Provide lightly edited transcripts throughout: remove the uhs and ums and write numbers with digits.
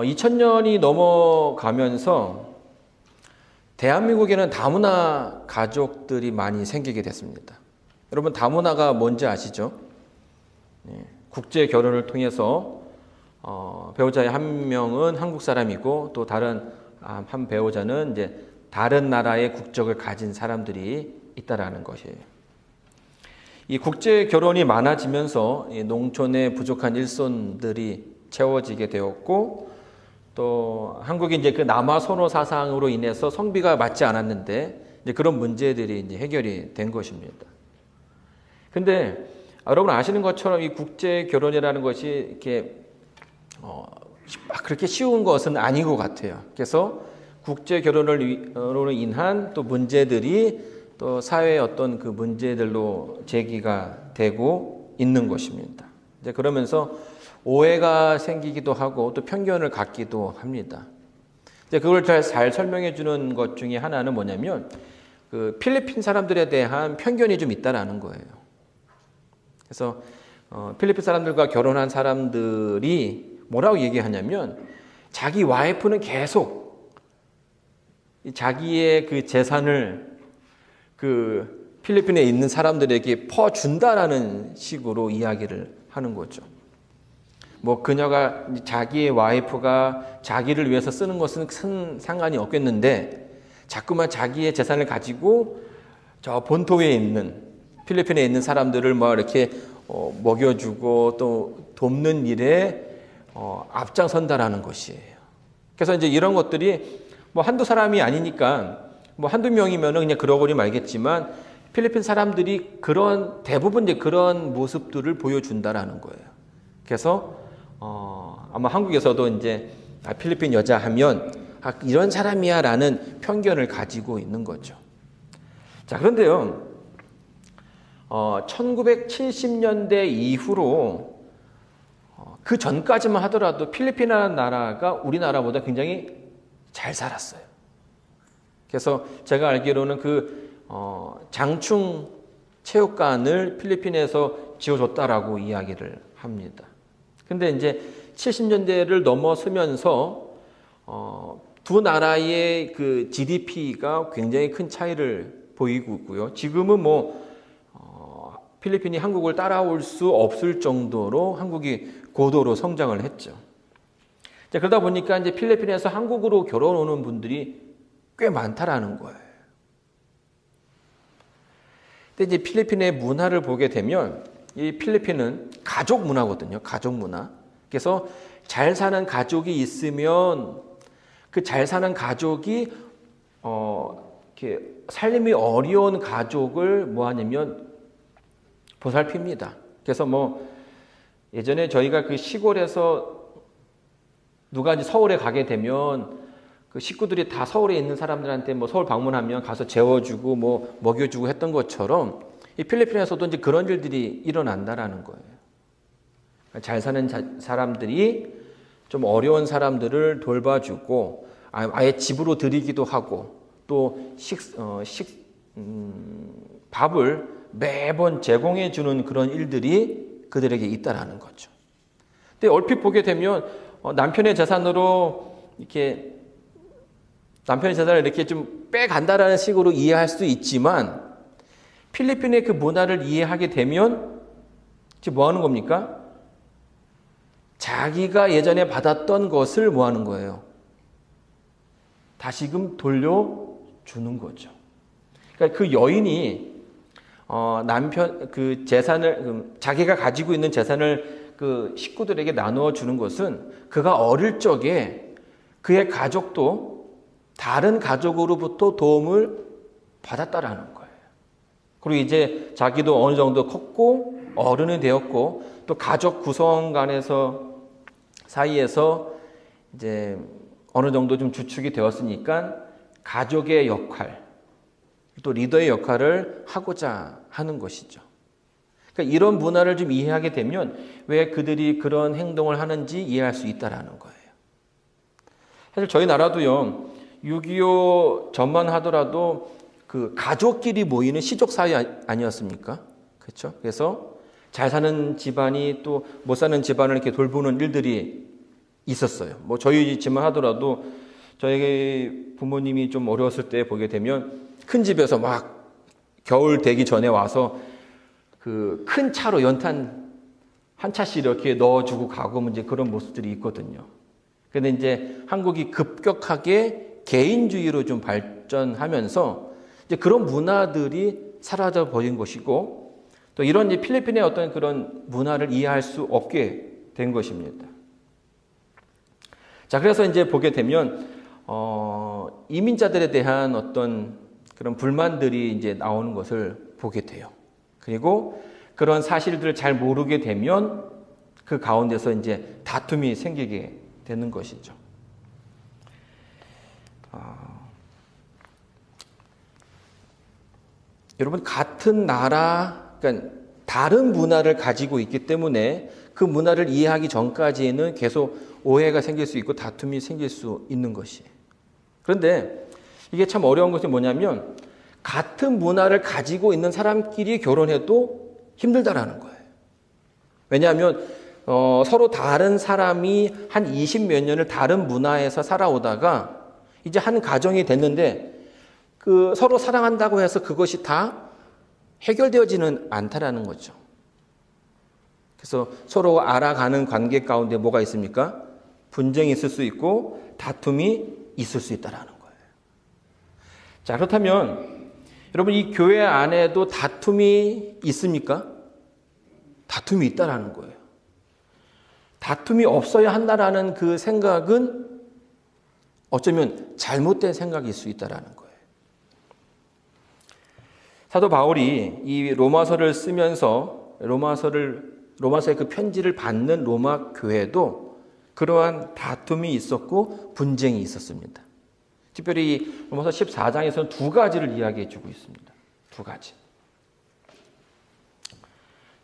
2000년이 넘어가면서 대한민국에는 다문화 가족들이 많이 생기게 됐습니다. 여러분, 다문화가 뭔지 아시죠? 국제 결혼을 통해서 배우자의 한 명은 한국 사람이고 또 다른 한 배우자는 이제 다른 나라의 국적을 가진 사람들이 있다라는 것이에요. 이 국제 결혼이 많아지면서 농촌의 부족한 일손들이 채워지게 되었고, 또 한국이 이제 그 남아 선호 사상으로 인해서 성비가 맞지 않았는데 이제 그런 문제들이 이제 해결이 된 것입니다. 근데 여러분 아시는 것처럼 이 국제 결혼이라는 것이 이렇게 그렇게 쉬운 것은 아닌 것 같아요. 그래서 국제 결혼으로 인한 또 문제들이 또 사회의 어떤 그 문제들로 제기가 되고 있는 것입니다. 이제 그러면서 오해가 생기기도 하고 또 편견을 갖기도 합니다. 이제 그걸 잘 설명해 주는 것 중에 하나는 뭐냐면 그 필리핀 사람들에 대한 편견이 좀 있다라는 거예요. 그래서 필리핀 사람들과 결혼한 사람들이 뭐라고 얘기하냐면 자기 와이프는 계속 자기의 그 재산을 그 필리핀에 있는 사람들에게 퍼준다라는 식으로 이야기를 하는 거죠. 뭐 그녀가 자기의 와이프가 자기를 위해서 쓰는 것은 큰 상관이 없겠는데 자꾸만 자기의 재산을 가지고 저 본토에 있는 필리핀에 있는 사람들을 뭐 이렇게 먹여주고 또 돕는 일에 앞장선다라는 것이에요. 그래서 이제 이런 것들이 뭐 한두 사람이 아니니까 뭐 한두 명이면은 그냥 그러고니 말겠지만 필리핀 사람들이 대부분 이제 그런 모습들을 보여준다라는 거예요. 그래서 아마 한국에서도 이제 필리핀 여자 하면 이런 사람이야라는 편견을 가지고 있는 거죠. 자, 그런데요, 1970년대 이후로 그 전까지만 하더라도 필리핀이라는 나라가 우리나라보다 굉장히 잘 살았어요. 그래서 제가 알기로는 장충 체육관을 필리핀에서 지어줬다라고 이야기를 합니다. 근데 이제 70년대를 넘어서면서 두 나라의 그 GDP가 굉장히 큰 차이를 보이고 있고요. 지금은 필리핀이 한국을 따라올 수 없을 정도로 한국이 고도로 성장을 했죠. 자, 그러다 보니까 이제 필리핀에서 한국으로 결혼 오는 분들이 꽤 많다라는 거예요. 근데 이제 필리핀의 문화를 보게 되면 이 필리핀은 가족 문화거든요. 가족 문화. 그래서 잘 사는 가족이 있으면 그 잘 사는 가족이 이렇게 살림이 어려운 가족을 뭐 하냐면 보살핍니다. 그래서 예전에 저희가 그 시골에서 누가 이제 서울에 가게 되면 그 식구들이 다 서울에 있는 사람들한테 서울 방문하면 가서 재워주고 먹여주고 했던 것처럼 이 필리핀에서도 이제 그런 일들이 일어난다라는 거예요. 잘 사는 사람들이 좀 어려운 사람들을 돌봐주고 아예 집으로 들이기도 하고 또 밥을 매번 제공해 주는 그런 일들이 그들에게 있다라는 거죠. 근데 얼핏 보게 되면 남편의 재산으로 이렇게 남편의 재산을 이렇게 좀 빼간다라는 식으로 이해할 수도 있지만 필리핀의 그 문화를 이해하게 되면 지금 뭐 하는 겁니까? 자기가 예전에 받았던 것을 뭐 하는 거예요? 다시금 돌려주는 거죠. 그러니까 그 여인이 남편 그 재산을 자기가 가지고 있는 재산을 그 식구들에게 나누어 주는 것은 그가 어릴 적에 그의 가족도 다른 가족으로부터 도움을 받았다라는 거예요. 그리고 이제 자기도 어느 정도 컸고 어른이 되었고 또 가족 구성 간에서 사이에서 이제 어느 정도 좀 주축이 되었으니까 가족의 역할 또 리더의 역할을 하고자 하는 것이죠. 그러니까 이런 문화를 좀 이해하게 되면 왜 그들이 그런 행동을 하는지 이해할 수 있다라는 거예요. 사실 저희 나라도요, 6.25 전만 하더라도 그 가족끼리 모이는 시족 사회 아니었습니까? 그렇죠? 그래서 잘 사는 집안이 또 못 사는 집안을 이렇게 돌보는 일들이 있었어요. 뭐 저희 집만 하더라도 저희 부모님이 좀 어려웠을 때 보게 되면 큰 집에서 막 겨울 되기 전에 와서 그 큰 차로 연탄 한 차씩 이렇게 넣어주고 가고 이제 그런 모습들이 있거든요. 근데 이제 한국이 급격하게 개인주의로 좀 발전하면서 이제 그런 문화들이 사라져 버린 것이고, 또 이런 이제 필리핀의 어떤 그런 문화를 이해할 수 없게 된 것입니다. 자, 그래서 이제 보게 되면 이민자들에 대한 어떤 그런 불만들이 이제 나오는 것을 보게 돼요. 그리고 그런 사실들을 잘 모르게 되면 그 가운데서 이제 다툼이 생기게 되는 것이죠. 여러분, 같은 나라, 그러니까 다른 문화를 가지고 있기 때문에 그 문화를 이해하기 전까지는 계속 오해가 생길 수 있고 다툼이 생길 수 있는 것이. 그런데 이게 참 어려운 것이 뭐냐면 같은 문화를 가지고 있는 사람끼리 결혼해도 힘들다라는 거예요. 왜냐하면 서로 다른 사람이 한 20몇 년을 다른 문화에서 살아오다가 이제 한 가정이 됐는데 그 서로 사랑한다고 해서 그것이 다 해결되어지는 않다라는 거죠. 그래서 서로 알아가는 관계 가운데 뭐가 있습니까? 분쟁이 있을 수 있고 다툼이 있을 수 있다라는 거예요. 자, 그렇다면 여러분, 이 교회 안에도 다툼이 있습니까? 다툼이 있다라는 거예요. 다툼이 없어야 한다라는 그 생각은 어쩌면 잘못된 생각일 수 있다라는 거예요. 사도 바울이 이 로마서를 쓰면서 로마서의 그 편지를 받는 로마 교회도 그러한 다툼이 있었고 분쟁이 있었습니다. 특별히 로마서 14장에서는 두 가지를 이야기해 주고 있습니다. 두 가지.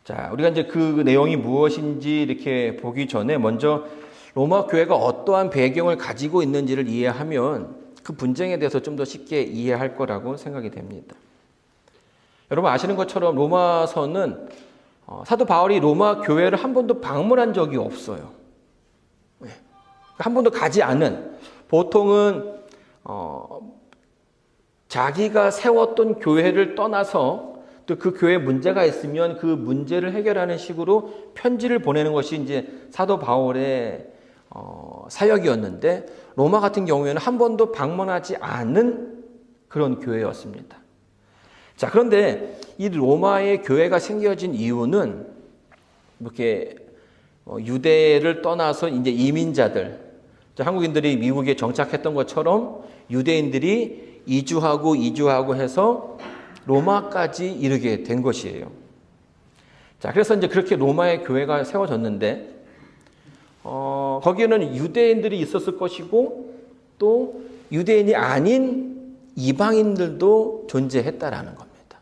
자, 우리가 이제 그 내용이 무엇인지 이렇게 보기 전에 먼저 로마 교회가 어떠한 배경을 가지고 있는지를 이해하면 그 분쟁에 대해서 좀 더 쉽게 이해할 거라고 생각이 됩니다. 여러분 아시는 것처럼 로마서는 사도 바울이 로마 교회를 한 번도 방문한 적이 없어요. 한 번도 가지 않은, 보통은 자기가 세웠던 교회를 떠나서 또 그 교회에 문제가 있으면 그 문제를 해결하는 식으로 편지를 보내는 것이 이제 사도 바울의 사역이었는데, 로마 같은 경우에는 한 번도 방문하지 않은 그런 교회였습니다. 자, 그런데 이 로마의 교회가 생겨진 이유는 이렇게 유대를 떠나서 이제 이민자들, 한국인들이 미국에 정착했던 것처럼 유대인들이 이주하고 해서 로마까지 이르게 된 것이에요. 자, 그래서 이제 그렇게 로마의 교회가 세워졌는데, 거기에는 유대인들이 있었을 것이고, 또 유대인이 아닌 이방인들도 존재했다라는 겁니다.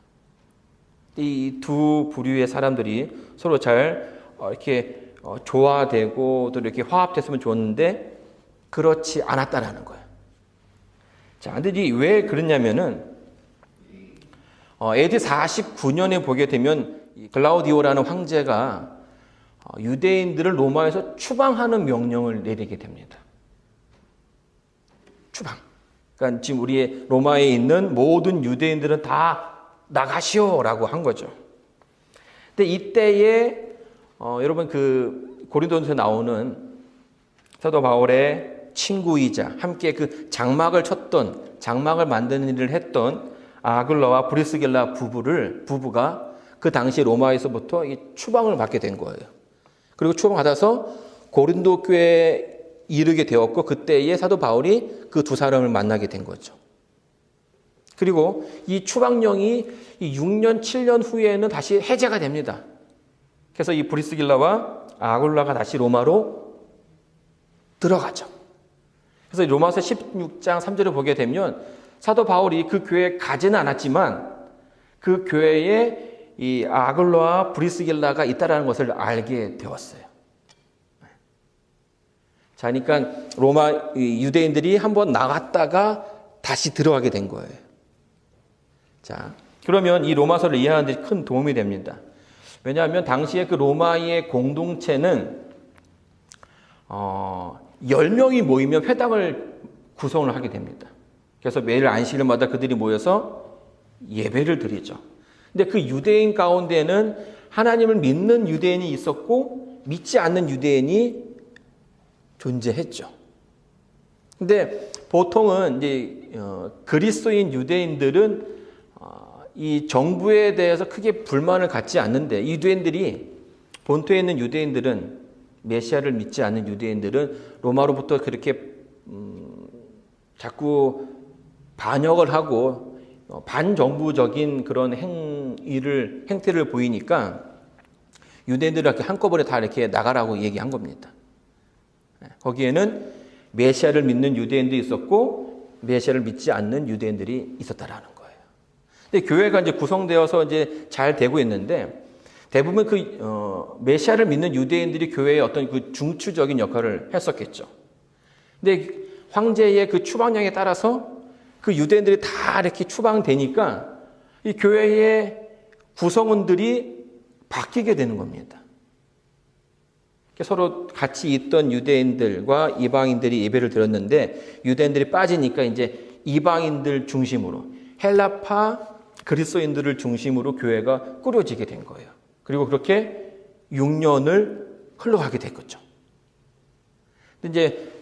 이 두 부류의 사람들이 서로 잘 이렇게 조화되고 또 이렇게 화합됐으면 좋았는데, 그렇지 않았다라는 거예요. 자, 근데 왜 그러냐면은, AD 49년에 보게 되면 글라우디오라는 황제가 유대인들을 로마에서 추방하는 명령을 내리게 됩니다. 추방. 그러니까 지금 우리의 로마에 있는 모든 유대인들은 다 나가시오라고 한 거죠. 근데 이때에 여러분 그 고린도전서에 나오는 사도 바울의 친구이자 함께 그 장막을 만드는 일을 했던 아글라와 브리스길라 부부가 그 당시 로마에서부터 추방을 받게 된 거예요. 그리고 추방받아서 고린도 교회에 이르게 되었고, 그때에 사도 바울이 그 두 사람을 만나게 된 거죠. 그리고 이 추방령이 6년, 7년 후에는 다시 해제가 됩니다. 그래서 이 브리스길라와 아굴라가 다시 로마로 들어가죠. 그래서 로마서 16장 3절을 보게 되면 사도 바울이 그 교회에 가지는 않았지만 그 교회에 이 아글라와 브리스길라가 있다라는 것을 알게 되었어요. 자, 그러니까 로마 유대인들이 한번 나갔다가 다시 들어가게 된 거예요. 자, 그러면 이 로마서를 이해하는 데 큰 도움이 됩니다. 왜냐하면 당시에 그 로마의 공동체는 10명이 모이면 회당을 구성을 하게 됩니다. 그래서 매일 안식일마다 그들이 모여서 예배를 드리죠. 근데 그 유대인 가운데는 하나님을 믿는 유대인이 있었고 믿지 않는 유대인이 존재했죠. 근데 보통은 이제 그리스도인 유대인들은 이 정부에 대해서 크게 불만을 갖지 않는데, 유대인들이 본토에 있는 유대인들은, 메시아를 믿지 않는 유대인들은 로마로부터 그렇게 자꾸 반역을 하고 반정부적인 그런 행태를 보이니까 유대인들을 이렇게 한꺼번에 다 이렇게 나가라고 얘기한 겁니다. 거기에는 메시아를 믿는 유대인도 있었고 메시아를 믿지 않는 유대인들이 있었다라는 거예요. 근데 교회가 이제 구성되어서 이제 잘 되고 있는데, 대부분 메시아를 믿는 유대인들이 교회의 어떤 그 중추적인 역할을 했었겠죠. 근데 황제의 그 추방령에 따라서 그 유대인들이 다 이렇게 추방되니까 이 교회의 구성원들이 바뀌게 되는 겁니다. 서로 같이 있던 유대인들과 이방인들이 예배를 드렸는데, 유대인들이 빠지니까 이제 이방인들 중심으로, 헬라파 그리스도인들을 중심으로 교회가 꾸려지게 된 거예요. 그리고 그렇게 6년을 흘러가게 됐겠죠. 근데 이제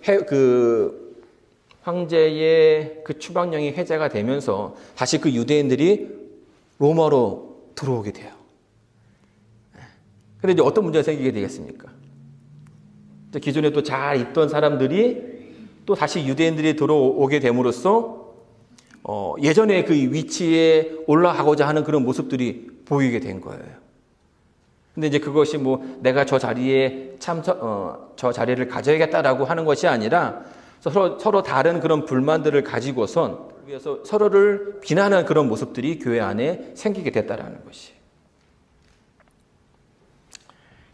황제의 그 추방령이 해제가 되면서 다시 그 유대인들이 로마로 들어오게 돼요. 근데 이제 어떤 문제가 생기게 되겠습니까? 기존에 또 잘 있던 사람들이 또 다시 유대인들이 들어오게 됨으로써 예전에 그 위치에 올라가고자 하는 그런 모습들이 보이게 된 거예요. 근데 이제 그것이 뭐 내가 저 자리에 저 자리를 가져야겠다라고 하는 것이 아니라 서로 다른 그런 불만들을 가지고선 위해서 서로를 비난하는 그런 모습들이 교회 안에 생기게 됐다라는 것이.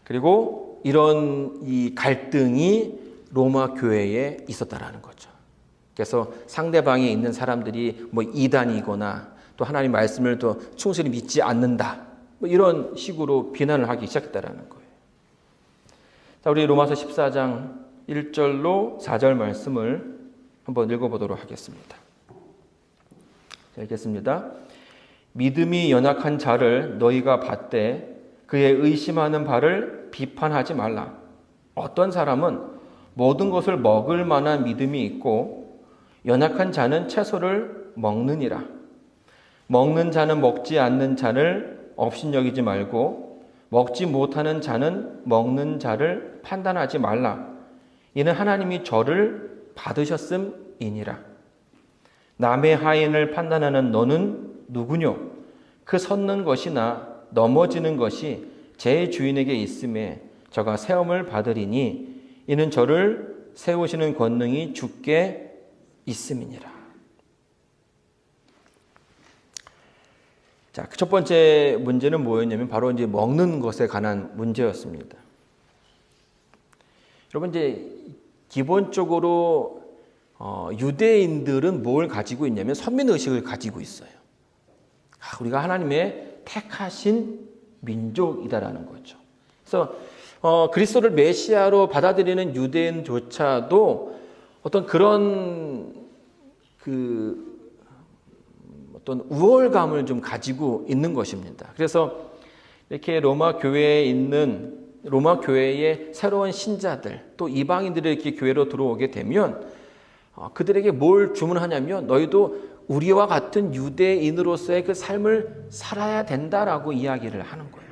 그리고 이런 이 갈등이 로마 교회에 있었다라는 거죠. 그래서 상대방에 있는 사람들이 뭐 이단이거나 또 하나님 말씀을 또 충실히 믿지 않는다, 뭐 이런 식으로 비난을 하기 시작했다라는 거예요. 자, 우리 로마서 14장 1절로 4절 말씀을 한번 읽어보도록 하겠습니다. 자, 읽겠습니다. 믿음이 연약한 자를 너희가 받되 그의 의심하는 바를 비판하지 말라. 어떤 사람은 모든 것을 먹을 만한 믿음이 있고 연약한 자는 채소를 먹느니라. 먹는 자는 먹지 않는 자를 업신여기지 말고 먹지 못하는 자는 먹는 자를 판단하지 말라. 이는 하나님이 저를 받으셨음이니라. 남의 하인을 판단하는 너는 누구뇨? 그 섰는 것이나 넘어지는 것이 제 주인에게 있음에 저가 세움을 받으리니 이는 저를 세우시는 권능이 주께 있음이니라. 자, 첫 번째 문제는 뭐였냐면 바로 이제 먹는 것에 관한 문제였습니다. 여러분, 이제 기본적으로 유대인들은 뭘 가지고 있냐면 선민의식을 가지고 있어요. 우리가 하나님의 택하신 민족이다라는 거죠. 그래서 그리스도를 메시아로 받아들이는 유대인조차도 어떤 그런 어떤 우월감을 좀 가지고 있는 것입니다. 그래서 이렇게 로마 교회의 새로운 신자들, 또 이방인들이 이렇게 교회로 들어오게 되면 그들에게 뭘 주문하냐면 너희도 우리와 같은 유대인으로서의 그 삶을 살아야 된다라고 이야기를 하는 거예요.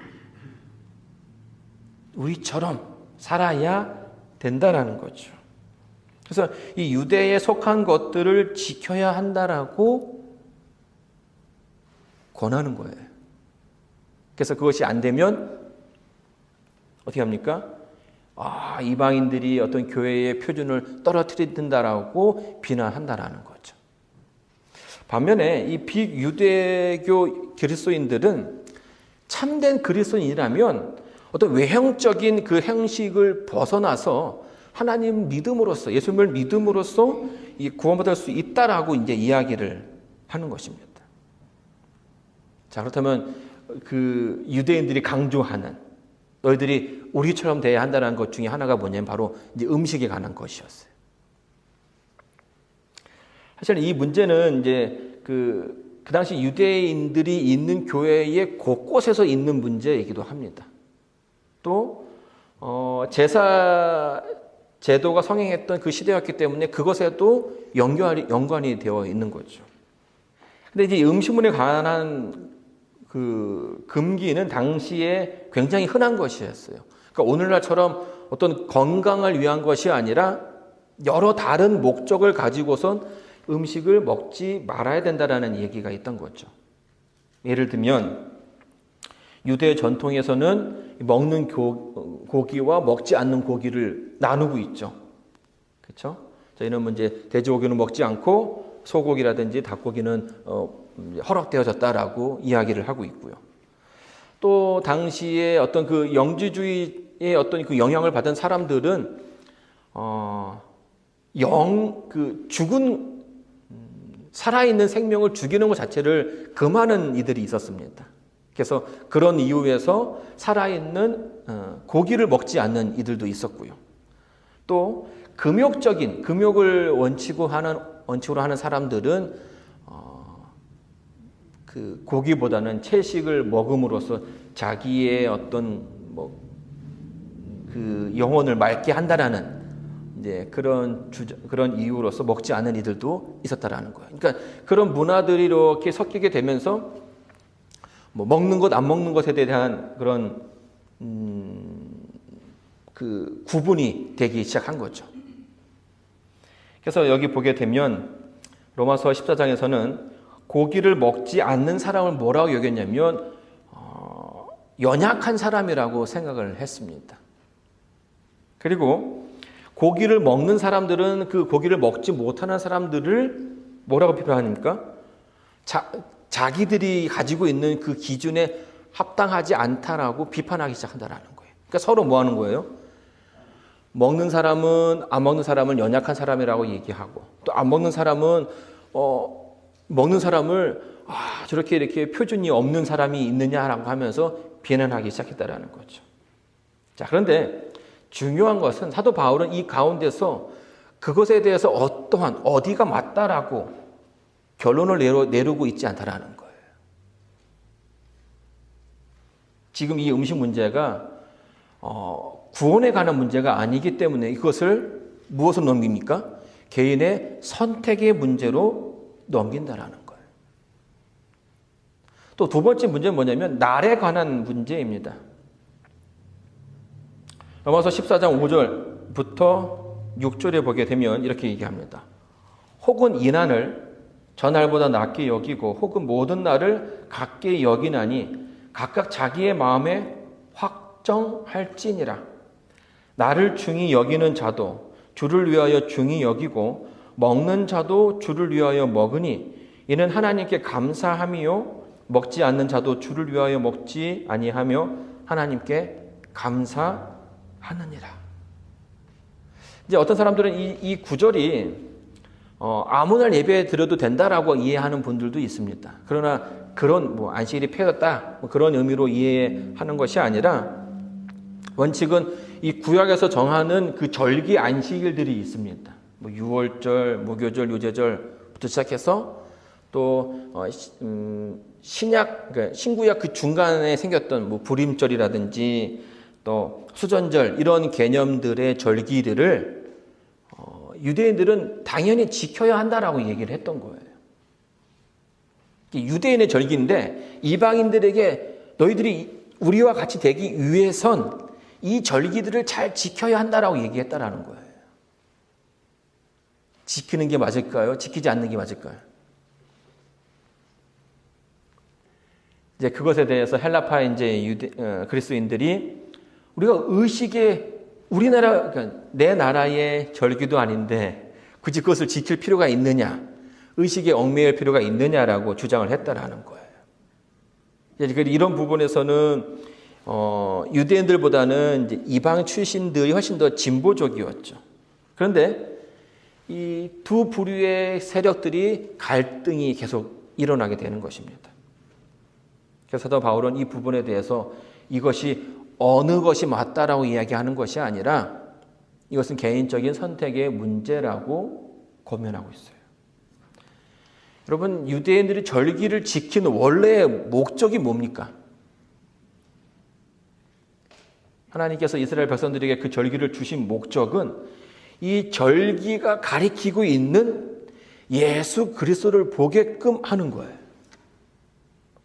우리처럼 살아야 된다라는 거죠. 그래서 이 유대에 속한 것들을 지켜야 한다라고 권하는 거예요. 그래서 그것이 안 되면 어떻게 합니까? 이방인들이 어떤 교회의 표준을 떨어뜨린다라고 비난한다라는 거죠. 반면에 이 비유대교 그리스도인들은 참된 그리스도인이라면 어떤 외형적인 그 형식을 벗어나서 하나님 믿음으로써, 예수님을 믿음으로써 구원받을 수 있다라고 이제 이야기를 하는 것입니다. 자, 그렇다면 그 유대인들이 강조하는 너희들이 우리처럼 돼야 한다는 것 중에 하나가 뭐냐면 바로 이제 음식에 관한 것이었어요. 사실 이 문제는 이제 그 당시 유대인들이 있는 교회의 곳곳에서 있는 문제이기도 합니다. 또 제사 제도가 성행했던 그 시대였기 때문에 그것에도 연관이 되어 있는 거죠. 근데 이제 음식물에 관한 그 금기는 당시에 굉장히 흔한 것이었어요. 그러니까 오늘날처럼 어떤 건강을 위한 것이 아니라 여러 다른 목적을 가지고선 음식을 먹지 말아야 된다라는 얘기가 있던 거죠. 예를 들면 유대 전통에서는 먹는 고기와 먹지 않는 고기를 나누고 있죠. 그렇죠? 저희는 이제 돼지고기는 먹지 않고 소고기라든지 닭고기는 허락되어졌다라고 이야기를 하고 있고요. 또 당시에 어떤 그 영지주의의 어떤 그 영향을 받은 사람들은 죽은 살아있는 생명을 죽이는 것 자체를 금하는 이들이 있었습니다. 그래서 그런 이유에서 살아있는 고기를 먹지 않는 이들도 있었고요. 또 금욕을 원칙으로 하는 사람들은 그 고기보다는 채식을 먹음으로써 자기의 어떤 그 영혼을 맑게 한다라는 이제 그런 이유로서 먹지 않는 이들도 있었다라는 거예요. 그러니까 그런 문화들이 이렇게 섞이게 되면서 먹는 것, 안 먹는 것에 대한 그런 그 구분이 되기 시작한 거죠. 그래서 여기 보게 되면 로마서 14장에서는 고기를 먹지 않는 사람을 뭐라고 여겼냐면 연약한 사람이라고 생각을 했습니다. 그리고 고기를 먹는 사람들은 그 고기를 먹지 못하는 사람들을 뭐라고 비판합니까? 자기들이 가지고 있는 그 기준에 합당하지 않다라고 비판하기 시작한다라는 거예요. 그러니까 서로 뭐 하는 거예요? 먹는 사람은 안 먹는 사람을 연약한 사람이라고 얘기하고, 또 안 먹는 사람은 먹는 사람을 저렇게 이렇게 표준이 없는 사람이 있느냐라고 하면서 비난하기 시작했다라는 거죠. 자, 그런데 중요한 것은 사도 바울은 이 가운데서 그것에 대해서 어디가 맞다라고 결론을 내리고 있지 않다라는 거예요. 지금 이 음식 문제가 구원에 관한 문제가 아니기 때문에 이것을 무엇으로 넘깁니까? 개인의 선택의 문제로 넘긴다라는 거예요. 또 두 번째 문제는 뭐냐면 날에 관한 문제입니다. 로마서 14장 5절부터 6절에 보게 되면 이렇게 얘기합니다. 혹은 이 날을 전날보다 낮게 여기고 혹은 모든 날을 같게 여기나니 각각 자기의 마음에 확정할지니라. 나를 중히 여기는 자도 주를 위하여 중히 여기고 먹는 자도 주를 위하여 먹으니 이는 하나님께 감사함이요 먹지 않는 자도 주를 위하여 먹지 아니하며 하나님께 감사하느니라. 이제 어떤 사람들은 이 구절이 아무 날 예배 드려도 된다라고 이해하는 분들도 있습니다. 그러나 그런 안식일이 폐졌다 그런 의미로 이해하는 것이 아니라 원칙은 이 구약에서 정하는 그 절기 안식일들이 있습니다. 유월절, 무교절, 유제절부터 시작해서 또 신구약 그 중간에 생겼던 불임절이라든지 또 수전절 이런 개념들의 절기들을 유대인들은 당연히 지켜야 한다라고 얘기를 했던 거예요. 유대인의 절기인데 이방인들에게 너희들이 우리와 같이 되기 위해선 이 절기들을 잘 지켜야 한다라고 얘기했다라는 거예요. 지키는 게 맞을까요? 지키지 않는 게 맞을까요? 이제 그것에 대해서 헬라파 그리스도인들이 우리가 그러니까 내 나라의 절기도 아닌데 굳이 그것을 지킬 필요가 있느냐, 의식에 얽매일 필요가 있느냐라고 주장을 했다라는 거예요. 이런 부분에서는 유대인들보다는 이제 이방 출신들이 훨씬 더 진보적이었죠. 그런데 이 두 부류의 세력들이 갈등이 계속 일어나게 되는 것입니다. 그래서 사도 바울은 이 부분에 대해서 이것이 어느 것이 맞다라고 이야기하는 것이 아니라 이것은 개인적인 선택의 문제라고 권면하고 있어요. 여러분, 유대인들이 절기를 지키는 원래의 목적이 뭡니까? 하나님께서 이스라엘 백성들에게 그 절기를 주신 목적은 이 절기가 가리키고 있는 예수 그리스도를 보게끔 하는 거예요.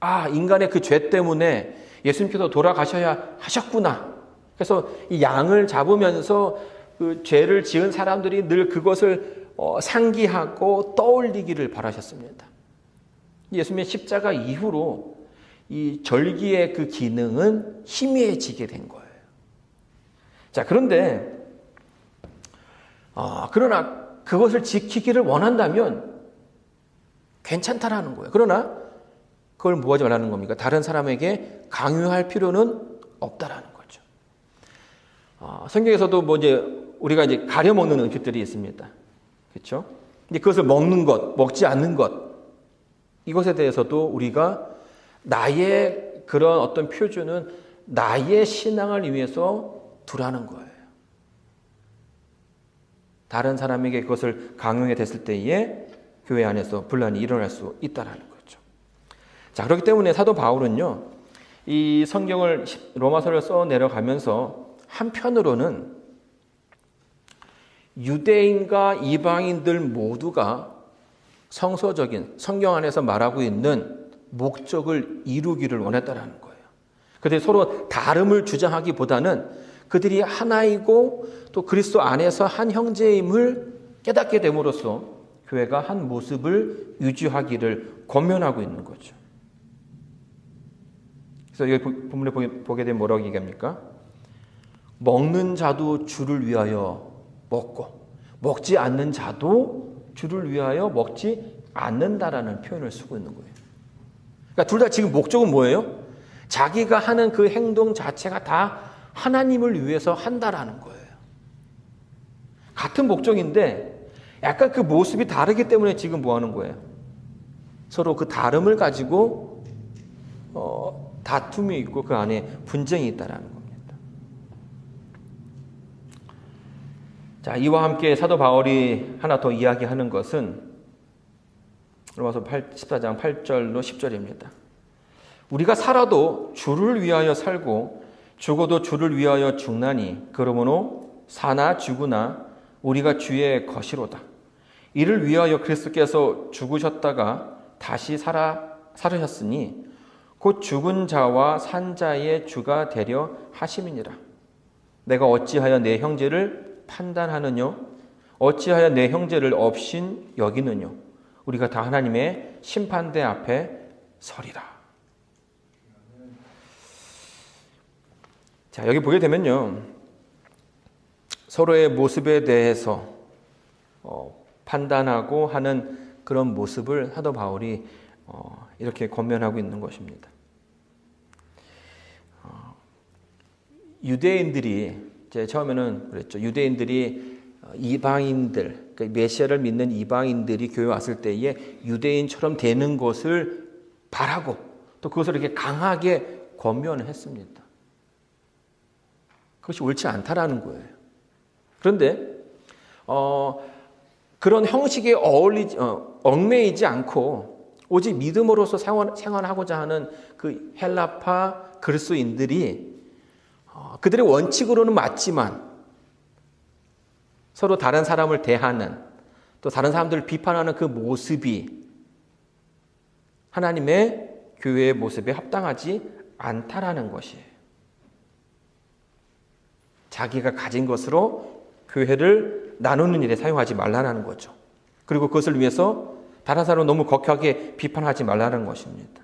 아, 인간의 그 죄 때문에 예수님께서 돌아가셔야 하셨구나. 그래서 이 양을 잡으면서 그 죄를 지은 사람들이 늘 그것을 상기하고 떠올리기를 바라셨습니다. 예수님의 십자가 이후로 이 절기의 그 기능은 희미해지게 된 거예요. 자, 그런데 그러나 그것을 지키기를 원한다면 괜찮다라는 거예요. 그러나 그걸 뭐 하지 말라는 겁니까? 다른 사람에게 강요할 필요는 없다라는 거죠. 성경에서도 뭐 이제 우리가 이제 가려 먹는 음식들이 있습니다. 그렇죠? 근데 그것을 먹는 것, 먹지 않는 것, 이것에 대해서도 우리가 나의 그런 어떤 표준은 나의 신앙을 위해서 두라는 거예요. 다른 사람에게 그것을 강요해 댔을 때에 교회 안에서 분란이 일어날 수 있다는 거죠. 자, 그렇기 때문에 사도 바울은요, 이 성경을 로마서를 써 내려가면서 한편으로는 유대인과 이방인들 모두가 성서적인 성경 안에서 말하고 있는 목적을 이루기를 원했다는 거예요. 그들이 서로 다름을 주장하기보다는 그들이 하나이고 또 그리스도 안에서 한 형제임을 깨닫게 됨으로써 교회가 한 모습을 유지하기를 권면하고 있는 거죠. 그래서 여기 본문에 보게 되면 뭐라고 얘기합니까? 먹는 자도 주를 위하여 먹고 먹지 않는 자도 주를 위하여 먹지 않는다라는 표현을 쓰고 있는 거예요. 그러니까 둘 다 지금 목적은 뭐예요? 자기가 하는 그 행동 자체가 다 하나님을 위해서 한다라는 거예요. 같은 목적인데 약간 그 모습이 다르기 때문에 지금 뭐 하는 거예요? 서로 그 다름을 가지고 다툼이 있고 그 안에 분쟁이 있다라는 겁니다. 자, 이와 함께 사도 바울이 하나 더 이야기하는 것은 로마서 14장 8절로 10절입니다. 우리가 살아도 주를 위하여 살고 죽어도 주를 위하여 죽나니 그러므로 사나 죽으나 우리가 주의 것이로다. 이를 위하여 그리스도께서 죽으셨다가 다시 살으셨으니 곧 죽은 자와 산 자의 주가 되려 하심이니라. 내가 어찌하여 내 형제를 판단하느뇨? 어찌하여 내 형제를 업신 여기느뇨? 우리가 다 하나님의 심판대 앞에 서리라. 자, 여기 보게 되면요, 서로의 모습에 대해서 판단하고 하는 그런 모습을 사도 바울이 이렇게 권면하고 있는 것입니다. 유대인들이 이제 처음에는 그랬죠. 유대인들이 이방인들, 그러니까 메시아를 믿는 이방인들이 교회 왔을 때에 유대인처럼 되는 것을 바라고 또 그것을 이렇게 강하게 권면을 했습니다. 그것이 옳지 않다라는 거예요. 그런데 그런 형식에 얽매이지 않고 오직 믿음으로서 생활하고자 하는 그 헬라파 그리스도인들이 그들의 원칙으로는 맞지만 서로 다른 사람을 대하는 또 다른 사람들을 비판하는 그 모습이 하나님의 교회의 모습에 합당하지 않다라는 것이에요. 자기가 가진 것으로 교회를 나누는 일에 사용하지 말라는 거죠. 그리고 그것을 위해서 다른 사람을 너무 격하게 비판하지 말라는 것입니다.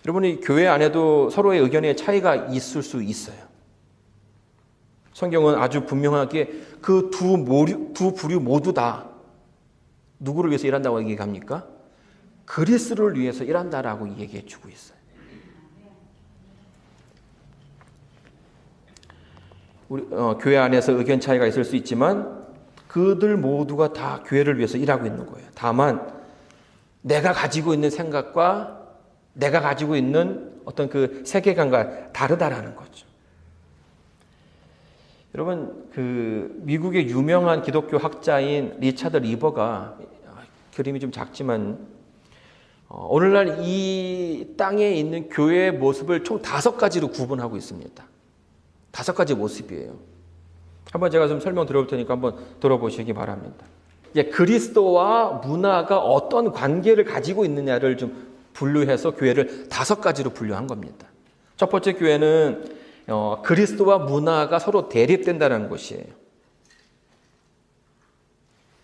여러분이 교회 안에도 서로의 의견의 차이가 있을 수 있어요. 성경은 아주 분명하게 그 두 부류 모두 다 누구를 위해서 일한다고 얘기합니까? 그리스도를 위해서 일한다라고 얘기해 주고 있어요. 우리 교회 안에서 의견 차이가 있을 수 있지만 그들 모두가 다 교회를 위해서 일하고 있는 거예요. 다만 내가 가지고 있는 생각과 내가 가지고 있는 어떤 그 세계관과 다르다라는 거죠. 여러분, 그 미국의 유명한 기독교 학자인 리차드 리버가, 그림이 좀 작지만, 오늘날 이 땅에 있는 교회의 모습을 총 5가지로 구분하고 있습니다. 5가지 모습이에요. 한번 제가 좀 설명 드려볼 테니까 한번 들어보시기 바랍니다. 이제 그리스도와 문화가 어떤 관계를 가지고 있느냐를 좀 분류해서 교회를 5가지로 분류한 겁니다. 첫 번째 교회는 그리스도와 문화가 서로 대립된다는 것이에요.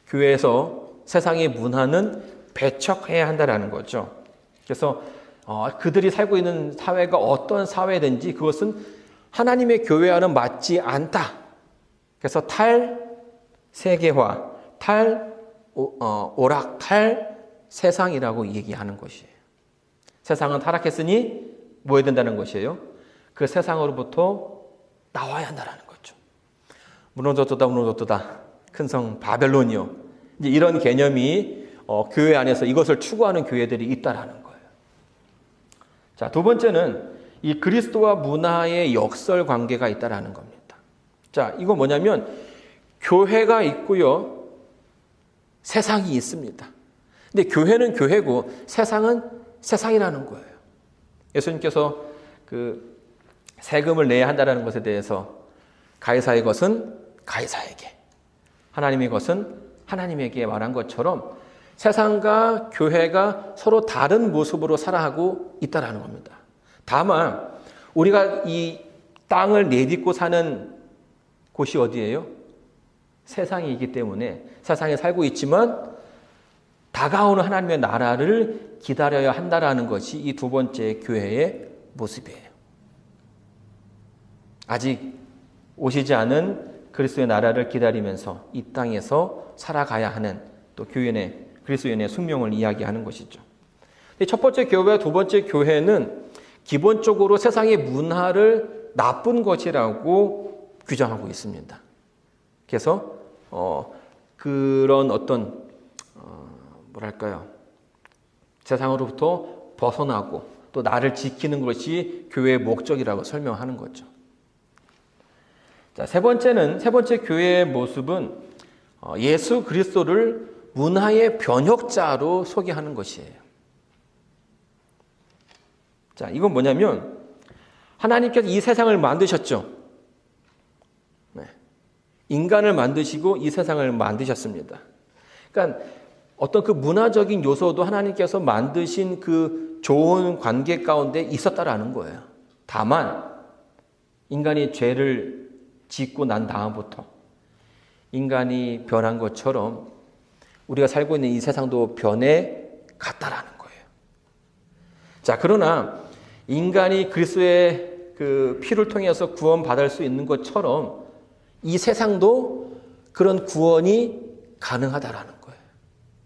교회에서 세상의 문화는 배척해야 한다는 거죠. 그래서 그들이 살고 있는 사회가 어떤 사회든지 그것은 하나님의 교회와는 맞지 않다. 그래서 탈세계화, 오락, 탈세상이라고 얘기하는 것이에요. 세상은 타락했으니 뭐 해야 된다는 것이에요? 그 세상으로부터 나와야 한다는 거죠. 무너졌도다. 큰 성 바벨론이요. 이제 이런 개념이 교회 안에서 이것을 추구하는 교회들이 있다라는 거예요. 자, 두 번째는 이 그리스도와 문화의 역설 관계가 있다라는 겁니다. 자, 이거 뭐냐면 교회가 있고요, 세상이 있습니다. 근데 교회는 교회고 세상은 세상이라는 거예요. 예수님께서 그 세금을 내야 한다는 것에 대해서 가이사의 것은 가이사에게, 하나님의 것은 하나님에게 말한 것처럼 세상과 교회가 서로 다른 모습으로 살아가고 있다는 겁니다. 다만 우리가 이 땅을 내딛고 사는 곳이 어디예요? 세상이기 때문에 세상에 살고 있지만 다가오는 하나님의 나라를 기다려야 한다는 것이 이 두 번째 교회의 모습이에요. 아직 오시지 않은 그리스도의 나라를 기다리면서 이 땅에서 살아가야 하는 또 그리스도인의 숙명을 이야기하는 것이죠. 첫 번째 교회와 두 번째 교회는 기본적으로 세상의 문화를 나쁜 것이라고 규정하고 있습니다. 그래서 그런 어떤 세상으로부터 벗어나고 또 나를 지키는 것이 교회의 목적이라고 설명하는 거죠. 자, 세 번째 교회의 모습은 예수 그리스도를 문화의 변혁자로 소개하는 것이에요. 자, 이건 뭐냐면 하나님께서 이 세상을 만드셨죠. 네. 인간을 만드시고 이 세상을 만드셨습니다. 그러니까 어떤 그 문화적인 요소도 하나님께서 만드신 그 좋은 관계 가운데 있었다라는 거예요. 다만 인간이 죄를 짓고 난 다음부터 인간이 변한 것처럼 우리가 살고 있는 이 세상도 변해 갔다라는 거예요. 자, 그러나 인간이 그리스도의 그 피를 통해서 구원받을 수 있는 것처럼 이 세상도 그런 구원이 가능하다라는 거예요.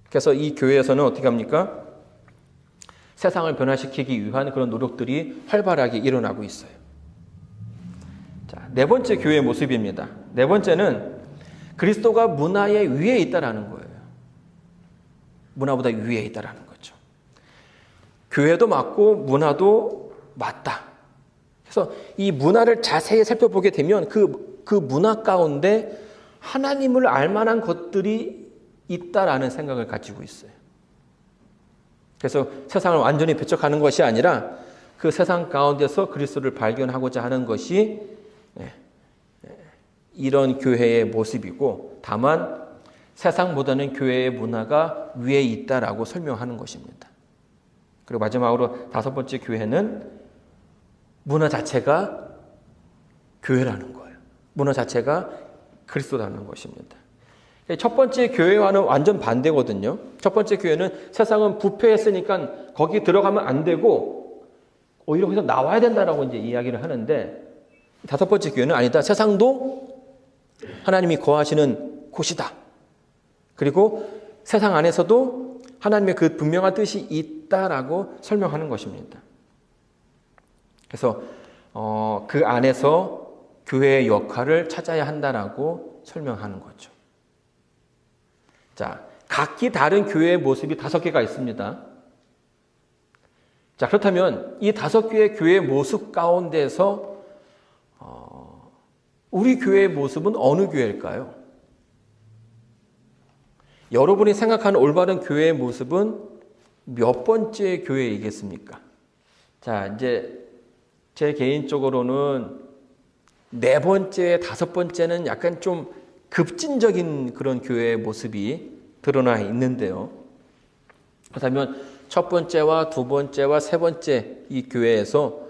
그래서 이 교회에서는 어떻게 합니까? 세상을 변화시키기 위한 그런 노력들이 활발하게 일어나고 있어요. 자, 네 번째 교회의 모습입니다. 네 번째는 그리스도가 문화의 위에 있다라는 거예요. 문화보다 위에 있다라는 거죠. 교회도 맞고 문화도 맞다. 그래서 이 문화를 자세히 살펴보게 되면 그 문화 가운데 하나님을 알 만한 것들이 있다라는 생각을 가지고 있어요. 그래서 세상을 완전히 배척하는 것이 아니라 그 세상 가운데서 그리스도를 발견하고자 하는 것이 이런 교회의 모습이고, 다만 세상보다는 교회의 문화가 위에 있다라고 설명하는 것입니다. 그리고 마지막으로 다섯 번째 교회는 문화 자체가 교회라는 거예요. 문화 자체가 그리스도라는 것입니다. 첫 번째 교회와는 완전 반대거든요. 첫 번째 교회는 세상은 부패했으니까 거기 들어가면 안 되고 오히려 거기서 나와야 된다라고 이제 이야기를 하는데, 다섯 번째 교회는 아니다. 세상도 하나님이 거하시는 곳이다. 그리고 세상 안에서도 하나님의 그 분명한 뜻이 있다라고 설명하는 것입니다. 그래서 그 안에서 교회의 역할을 찾아야 한다라고 설명하는 거죠. 자, 각기 다른 교회의 모습이 5개가 있습니다. 자, 그렇다면 이 5개의 교회의 모습 가운데서 우리 교회의 모습은 어느 교회일까요? 여러분이 생각하는 올바른 교회의 모습은 몇 번째 교회이겠습니까? 자, 이제 제 개인적으로는 4번째, 5번째는 약간 좀 급진적인 그런 교회의 모습이 드러나 있는데요. 그렇다면 첫 번째와 두 번째와 세 번째 이 교회에서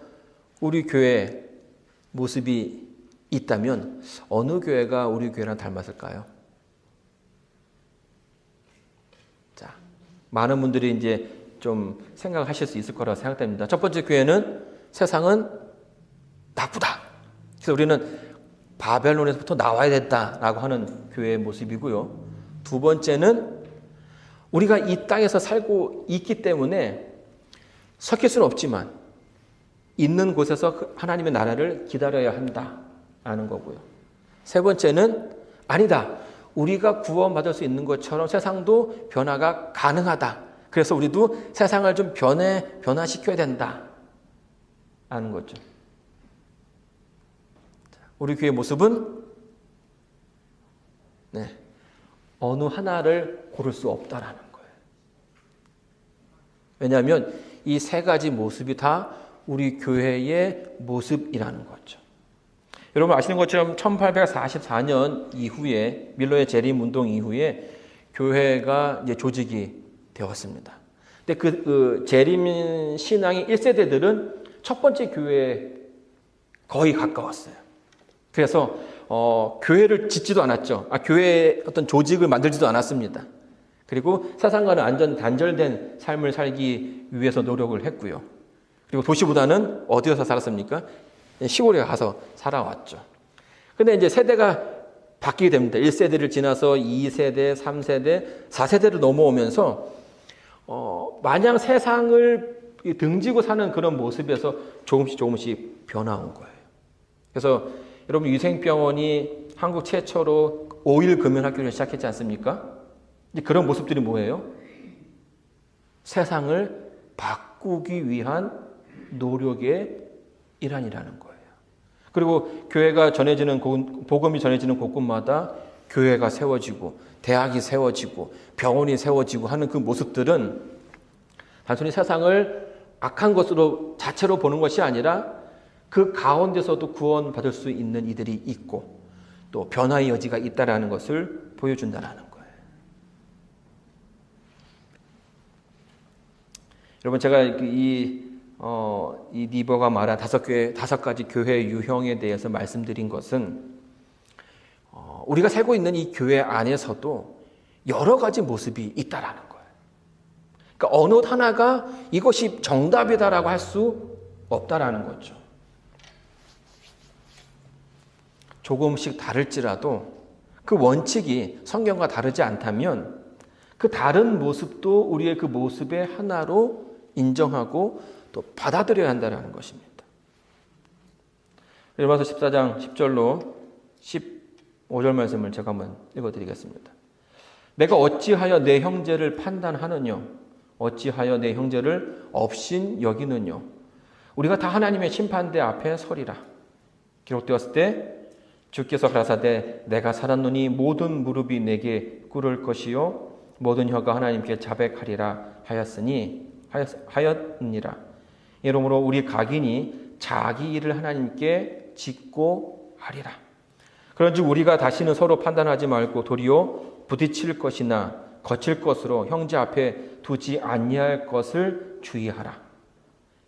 우리 교회 모습이 있다면 어느 교회가 우리 교회랑 닮았을까요? 자, 많은 분들이 이제 좀 생각하실 수 있을 거라고 생각됩니다. 첫 번째 교회는 세상은 나쁘다. 그래서 우리는 바벨론에서부터 나와야 됐다라고 하는 교회의 모습이고요. 두 번째는 우리가 이 땅에서 살고 있기 때문에 섞일 수는 없지만 있는 곳에서 하나님의 나라를 기다려야 한다라는 거고요. 세 번째는 아니다. 우리가 구원받을 수 있는 것처럼 세상도 변화가 가능하다. 그래서 우리도 세상을 좀 변화시켜야 된다. 하는 거죠. 우리 교회의 모습은 어느 하나를 고를 수 없다라는 거예요. 왜냐하면 이 세 가지 모습이 다 우리 교회의 모습이라는 거죠. 여러분 아시는 것처럼 1844년 이후에 밀러의 재림 운동 이후에 교회가 이제 조직이 되었습니다. 근데 그 재림 신앙의 1세대들은 첫 번째 교회에 거의 가까웠어요. 그래서 교회를 짓지도 않았죠. 교회의 어떤 조직을 만들지도 않았습니다. 그리고 세상과는 완전 단절된 삶을 살기 위해서 노력을 했고요. 그리고 도시보다는 어디에서 살았습니까? 시골에 가서 살아왔죠. 근데 이제 세대가 바뀌게 됩니다. 1세대를 지나서 2세대, 3세대, 4세대를 넘어오면서 마냥 세상을 등지고 사는 그런 모습에서 조금씩 변화온 거예요. 그래서 여러분 유생병원이 한국 최초로 5일 금연학교를 시작했지 않습니까? 이제 그런 모습들이 뭐예요? 세상을 바꾸기 위한 노력의 일환이라는 거예요. 그리고 교회가 전해지는 복음이 전해지는 곳곳마다 교회가 세워지고 대학이 세워지고 병원이 세워지고 하는 그 모습들은 단순히 세상을 악한 것으로 자체로 보는 것이 아니라 그 가운데서도 구원받을 수 있는 이들이 있고 또 변화의 여지가 있다라는 것을 보여준다는 거예요. 여러분 제가 이 니버가 말한 5가지 교회 유형에 대해서 말씀드린 것은 우리가 살고 있는 이 교회 안에서도 여러 가지 모습이 있다라는 거예요. 그러니까 어느 하나가 이것이 정답이다라고 할 수 없다라는 거죠. 조금씩 다를지라도 그 원칙이 성경과 다르지 않다면 그 다른 모습도 우리의 그 모습의 하나로 인정하고 또 받아들여야 한다는 것입니다. 로마서 14장 10절로 15절 말씀을 제가 한번 읽어드리겠습니다. 내가 어찌하여 내 형제를 판단하느냐? 어찌하여 내 형제를 업신 여기느냐? 우리가 다 하나님의 심판대 앞에 서리라. 기록되었을 때 주께서 가라사대 내가 살았노니 모든 무릎이 내게 꿇을 것이요 모든 혀가 하나님께 자백하리라 하였느니라. 이러므로 우리 각인이 자기 일을 하나님께 짓고 하리라. 그런즉 우리가 다시는 서로 판단하지 말고 도리어 부딪힐 것이나 거칠 것으로 형제 앞에 두지 아니할 것을 주의하라.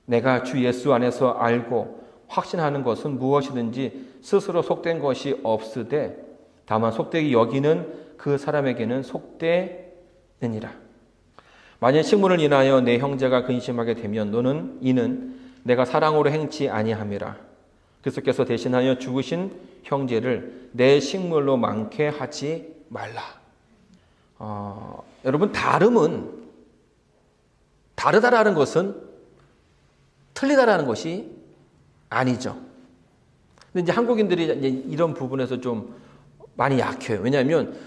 내가 주 예수 안에서 알고 확신하는 것은 무엇이든지 스스로 속된 것이 없으되 다만 속되게 여기는 그 사람에게는 속되느니라. 만일 식물을 인하여 내 형제가 근심하게 되면 이는 내가 사랑으로 행치 아니함이라. 그리스도께서 대신하여 죽으신 형제를 내 식물로 많게 하지 말라. 여러분 다르다라는 것은 틀리다라는 것이 아니죠. 근데 이제 한국인들이 이제 이런 부분에서 좀 많이 약해요. 왜냐하면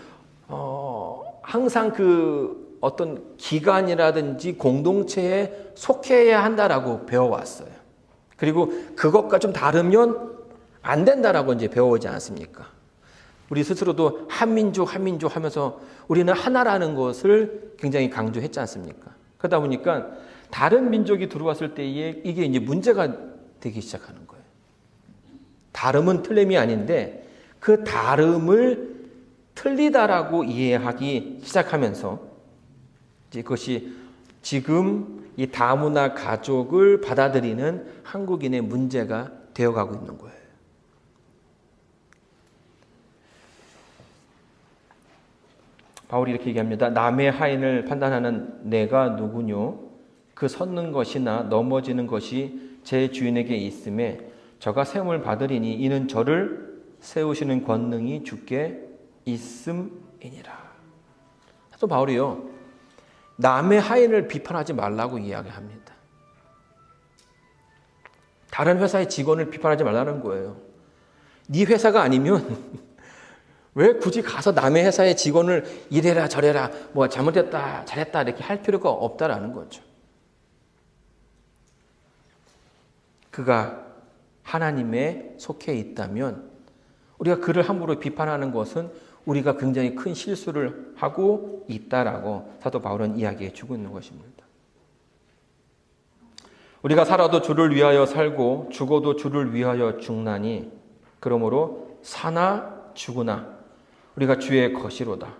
항상 그 어떤 기관이라든지 공동체에 속해야 한다라고 배워왔어요. 그리고 그것과 좀 다르면 안 된다라고 이제 배워오지 않았습니까? 우리 스스로도 한민족 하면서 우리는 하나라는 것을 굉장히 강조했지 않습니까? 그러다 보니까 다른 민족이 들어왔을 때에 이게 이제 문제가 되기 시작하는 거예요. 다름은 틀림이 아닌데 그 다름을 틀리다라고 이해하기 시작하면서 이제 그것이 지금 이 다문화 가족을 받아들이는 한국인의 문제가 되어가고 있는 거예요. 바울이 이렇게 얘기합니다. 남의 하인을 판단하는 내가 누구뇨? 그 섰는 것이나 넘어지는 것이 제 주인에게 있음에 저가 세움을 받으리니 이는 저를 세우시는 권능이 주께 있음이니라. 또 바울이요, 남의 하인을 비판하지 말라고 이야기합니다. 다른 회사의 직원을 비판하지 말라는 거예요. 네 회사가 아니면 왜 굳이 가서 남의 회사의 직원을 이래라 저래라 뭐 잘못했다 잘했다 이렇게 할 필요가 없다라는 거죠. 그가 하나님에 속해 있다면 우리가 그를 함부로 비판하는 것은 우리가 굉장히 큰 실수를 하고 있다라고 사도 바울은 이야기해 주고 있는 것입니다. 우리가 살아도 주를 위하여 살고 죽어도 주를 위하여 죽나니 그러므로 사나 죽으나 우리가 주의 것이로다.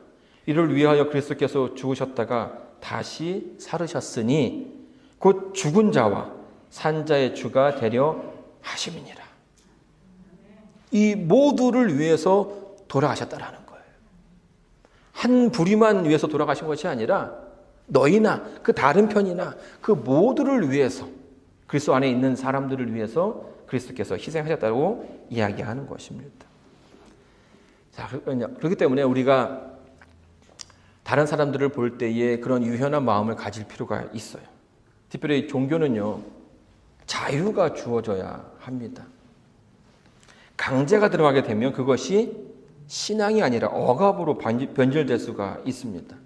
이를 위하여 그리스도께서 죽으셨다가 다시 살으셨으니 곧 죽은 자와 산 자의 주가 되려 하심이니라. 이 모두를 위해서 돌아가셨다라는 거예요. 한 부류만 위해서 돌아가신 것이 아니라 너희나 그 다른 편이나 그 모두를 위해서 그리스도 안에 있는 사람들을 위해서 그리스도께서 희생하셨다고 이야기하는 것입니다. 자, 그렇기 때문에 우리가 다른 사람들을 볼 때에 그런 유연한 마음을 가질 필요가 있어요. 특별히 종교는요, 자유가 주어져야 합니다. 강제가 들어가게 되면 그것이 신앙이 아니라 억압으로 변질될 수가 있습니다.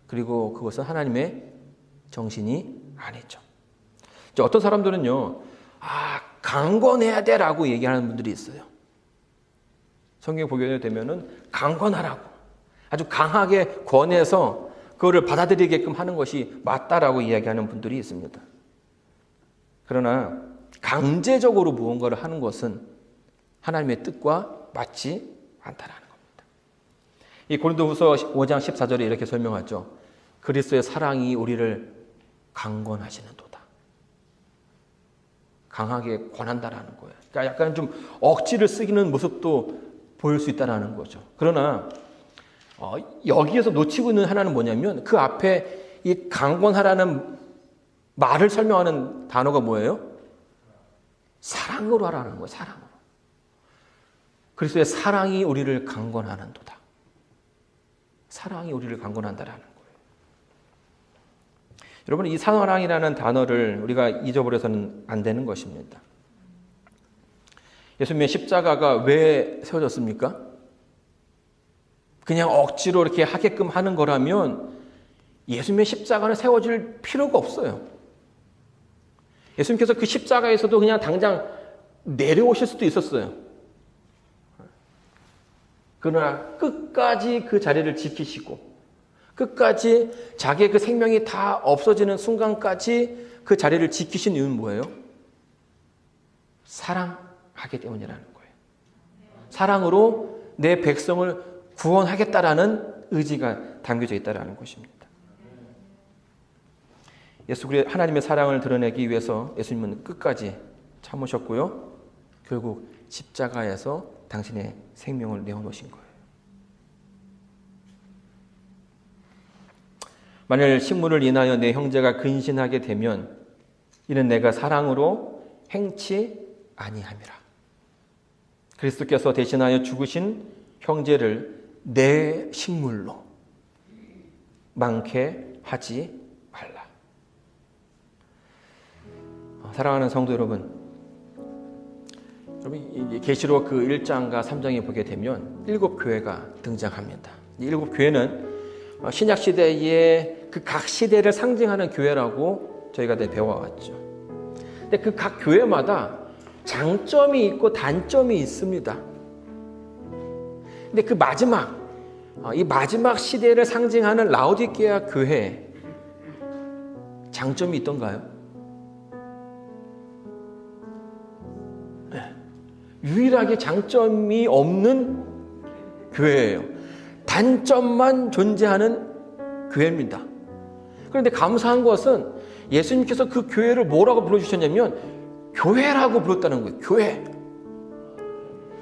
그리고 그것은 하나님의 정신이 아니죠. 어떤 사람들은요, 강권해야 돼라고 얘기하는 분들이 있어요. 성경 보게 되면은 강권하라고 아주 강하게 권해서 그거를 받아들이게끔 하는 것이 맞다라고 이야기하는 분들이 있습니다. 그러나 강제적으로 무언가를 하는 것은 하나님의 뜻과 맞지 않다라는 겁니다. 이 고린도후서 5장 14절에 이렇게 설명하죠. 그리스도의 사랑이 우리를 강권하시는도다. 강하게 권한다라는 거예요. 그러니까 약간 좀 억지를 쓰기는 모습도 보일 수 있다는 거죠. 그러나 여기에서 놓치고 있는 하나는 뭐냐면 그 앞에 이 강권하라는 말을 설명하는 단어가 뭐예요? 사랑으로 하라는 거예요. 사랑으로. 그리스도의 사랑이 우리를 강권하는도다. 사랑이 우리를 강권한다라는 거예요. 여러분, 이 사랑이라는 단어를 우리가 잊어버려서는 안 되는 것입니다. 예수님의 십자가가 왜 세워졌습니까? 그냥 억지로 이렇게 하게끔 하는 거라면 예수님의 십자가는 세워질 필요가 없어요. 예수님께서 그 십자가에서도 그냥 당장 내려오실 수도 있었어요. 그러나 끝까지 그 자리를 지키시고 끝까지 자기의 그 생명이 다 없어지는 순간까지 그 자리를 지키신 이유는 뭐예요? 사랑하기 때문이라는 거예요. 사랑으로 내 백성을 구원하겠다라는 의지가 담겨져 있다는 것입니다. 하나님의 사랑을 드러내기 위해서 예수님은 끝까지 참으셨고요. 결국 십자가에서 당신의 생명을 내어놓으신 거예요. 만일 식물을 인하여 내 형제가 근신하게 되면 이는 내가 사랑으로 행치 아니함이라. 그리스도께서 대신하여 죽으신 형제를 내 식물로 많게 하지 말라. 사랑하는 성도 여러분, 계시록 그 1장과 3장에 보게 되면 7 교회가 등장합니다. 이 7 교회는 신약 시대의 그 각 시대를 상징하는 교회라고 저희가 배워왔죠. 근데 그 각 교회마다 장점이 있고 단점이 있습니다. 근데 그 이 마지막 시대를 상징하는 라오디게아 교회 장점이 있던가요? 네. 유일하게 장점이 없는 교회예요. 단점만 존재하는 교회입니다. 그런데 감사한 것은 예수님께서 그 교회를 뭐라고 불러주셨냐면 교회라고 불렀다는 거예요. 교회.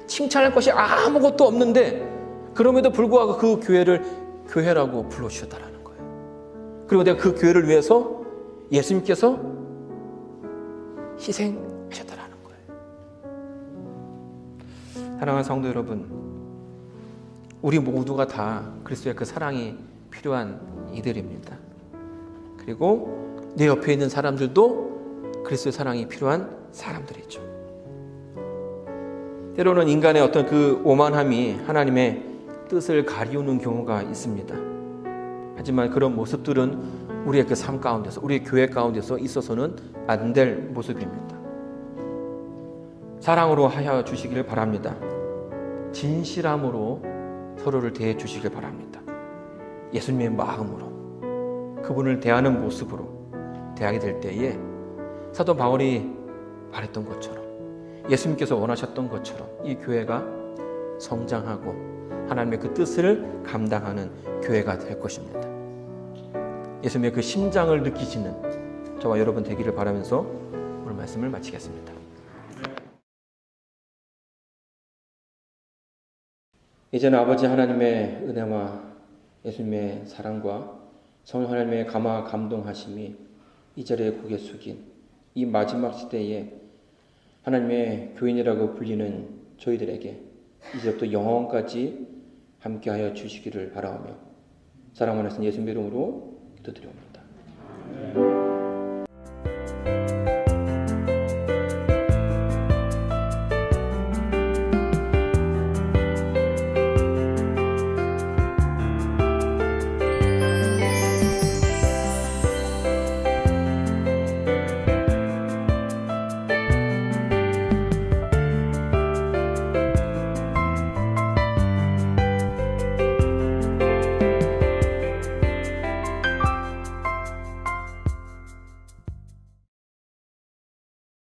칭찬할 것이 아무것도 없는데 그럼에도 불구하고 그 교회를 교회라고 불러주셨다는 거예요. 그리고 내가 그 교회를 위해서 예수님께서 희생하셨다는 거예요. 사랑하는 성도 여러분, 우리 모두가 다 그리스도의 그 사랑이 필요한 이들입니다. 그리고 내 옆에 있는 사람들도 그리스도의 사랑이 필요한 사람들이죠. 때로는 인간의 어떤 그 오만함이 하나님의 뜻을 가리우는 경우가 있습니다. 하지만 그런 모습들은 우리의 그 삶 가운데서, 우리의 교회 가운데서 있어서는 안 될 모습입니다. 사랑으로 하여 주시기를 바랍니다. 진실함으로 서로를 대해 주시길 바랍니다. 예수님의 마음으로, 그분을 대하는 모습으로 대하게 될 때에 사도 바울이 말했던 것처럼, 예수님께서 원하셨던 것처럼 이 교회가 성장하고 하나님의 그 뜻을 감당하는 교회가 될 것입니다. 예수님의 그 심장을 느끼시는 저와 여러분 되기를 바라면서 오늘 말씀을 마치겠습니다. 이제는 아버지 하나님의 은혜와 예수님의 사랑과 성령 하나님의 감화 감동하심이 이 자리에 고개 숙인 이 마지막 시대에 하나님의 교인이라고 불리는 저희들에게 이제부터 영원까지 함께하여 주시기를 바라오며 사랑하는 예수님 이름으로 기도드립니다.